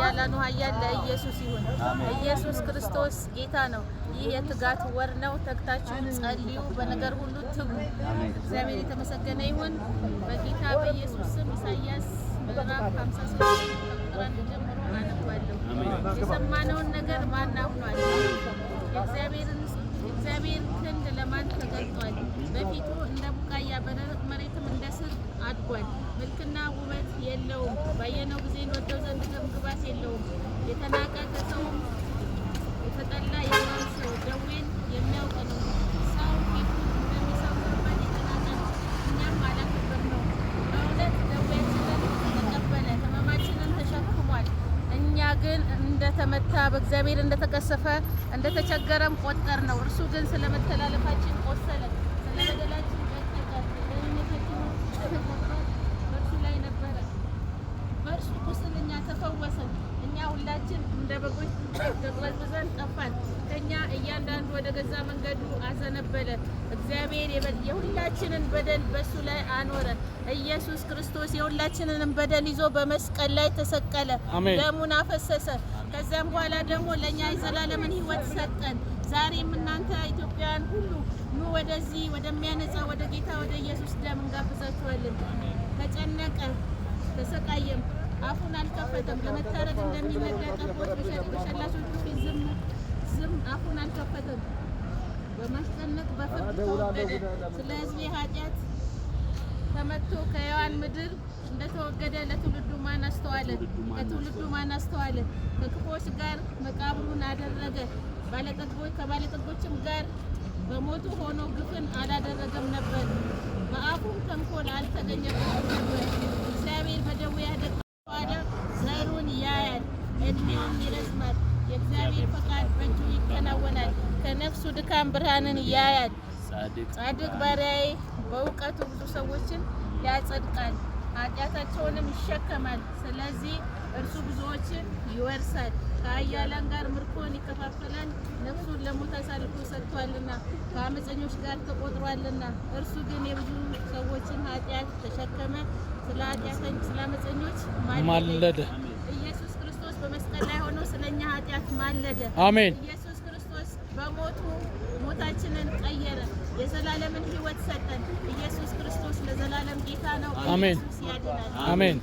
ለኃያላኑ ኃያል ለኢየሱስ ይሁን። ኢየሱስ ክርስቶስ ጌታ ነው። ይህ የትጋት ወር ነው። ተግታችሁ ጸልዩ፣ በነገር ሁሉ ትጉ። እግዚአብሔር የተመሰገነ ይሁን። በጌታ በኢየሱስ ስም ኢሳይያስ ምዕራፍ 56 ቁጥር 1 ጀምሮ አነባለሁ። የሰማነውን ነገር ማን አምኗል? የእግዚአብሔር ክንድ ለማን ተገልጧል? በፊቱ እንደ ቡቃያ በደረቅ መሬትም እንደ ስር አድጓል። መልክና ውበት የለውም፣ ባየነው ጊዜ እንወደው ዘንድ ግብግባት የለውም። የተናቀ ከሰውም የተጠላ የማን ሰው ደዌን የሚያውቅ ነው። ሰው ፊቱን እንደሚሰውርበት የተናቀ ነው፣ እኛም አላከበርነው። በእውነት ደዌያችንን ተቀበለ፣ ሕመማችንን ተሸክሟል። እኛ ግን እንደተመታ በእግዚአብሔር እንደተቀሰፈ እንደተቸገረም ቆጠር ነው። እርሱ ግን ስለ መተላለፋችን ቆሰለ፣ ስለ በደላችን ደቀቀ። ደህንነታችንን በእርሱ ላይ ነበረ፣ በእርሱ ቁስል እኛ ተፈወስን። እኛ ሁላችን እንደ በጎች ተቅበዝብዘን ጠፋን፣ ከእኛ እያንዳንዱ ወደ ገዛ መንገዱ አዘነበለ። እግዚአብሔር የሁላችንን በደል በእሱ ላይ አኖረ። ኢየሱስ ክርስቶስ የሁላችንን በደል ይዞ በመስቀል ላይ ተሰቀለ፣ ደሙን አፈሰሰ። ከዚያም በኋላ ደግሞ ለእኛ የዘላለምን ሕይወት ሰጠን። ዛሬም እናንተ ኢትዮጵያውያን ሁሉ ኑ ወደዚህ ወደሚያነጻ ወደ ጌታ ወደ ኢየሱስ ደም እንጋብዛችኋለን። ተጨነቀ፣ ተሰቃየም፣ አፉን አልከፈተም። ለመታረድ እንደሚነዳ ጠቦት በሸላቾቹ ፊት ዝም አፉን አልከፈተም። በማስጨነቅ በፍርድ ተወገደ። ስለ ሕዝቤ ኃጢአት ተመቶ ከሕያዋን ምድር እንደተወገደ ለትውልዱ ማን አስተዋለ? ከትውልዱ ማን አስተዋለ? ከክፎች ጋር መቃብሩን አደረገ፣ ከባለጠጎችም ጋር በሞቱ ሆኖ ግፍን አላደረገም ነበር፣ በአፉም ተንኮል አልተገኘበትም ነበር። እግዚአብሔር በደዌ ያደቀዋለ ዘሩን ያያል፣ ዕድሜውም ይረዝማል። የእግዚአብሔር ፈቃድ በእጁ ይከናወናል፣ ከነፍሱ ድካም ብርሃንን ያያል። ጻድቅ ባሪያዬ በእውቀቱ ብዙ ሰዎችን ያጸድቃል፣ ኃጢአታቸውንም ይሸከማል። ስለዚህ እርሱ ብዙዎችን ይወርሳል፣ ከኃያላን ጋር ምርኮን ይከፋፈላል። ነፍሱን ለሞት አሳልፎ ሰጥቷልና ከአመፀኞች ጋር ተቆጥሯልና። እርሱ ግን የብዙ ሰዎችን ኃጢአት ተሸከመ፣ ስለ አመፀኞች ማለደ። ኢየሱስ ክርስቶስ በመስቀል ላይ ሆኖ ስለኛ ኃጢአት ማለደ። አሜን። ኢየሱስ ክርስቶስ በሞቱ ሞታችንን ቀየረ፣ የዘላለምን ሕይወት ሰጠን። ኢየሱስ ክርስቶስ ለዘላለም ጌታ ነው። አሜን። ኢየሱስ ያድናል። አሜን።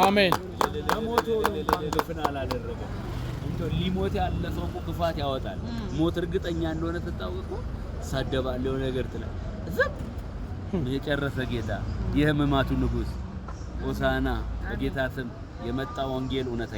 አሜን። ለሞቱ ግፍን አላደረገም። እንዴ ሊሞት ያለፈው ክፋት ያወጣል። ሞት እርግጠኛ እንደሆነ ተጣውቆ ሳደባለው ነገር ትላል። ዝም የጨረሰ ጌታ የሕማማቱ ንጉሥ ሆሳዕና በጌታ ስም የመጣ ወንጌል እውነተኛ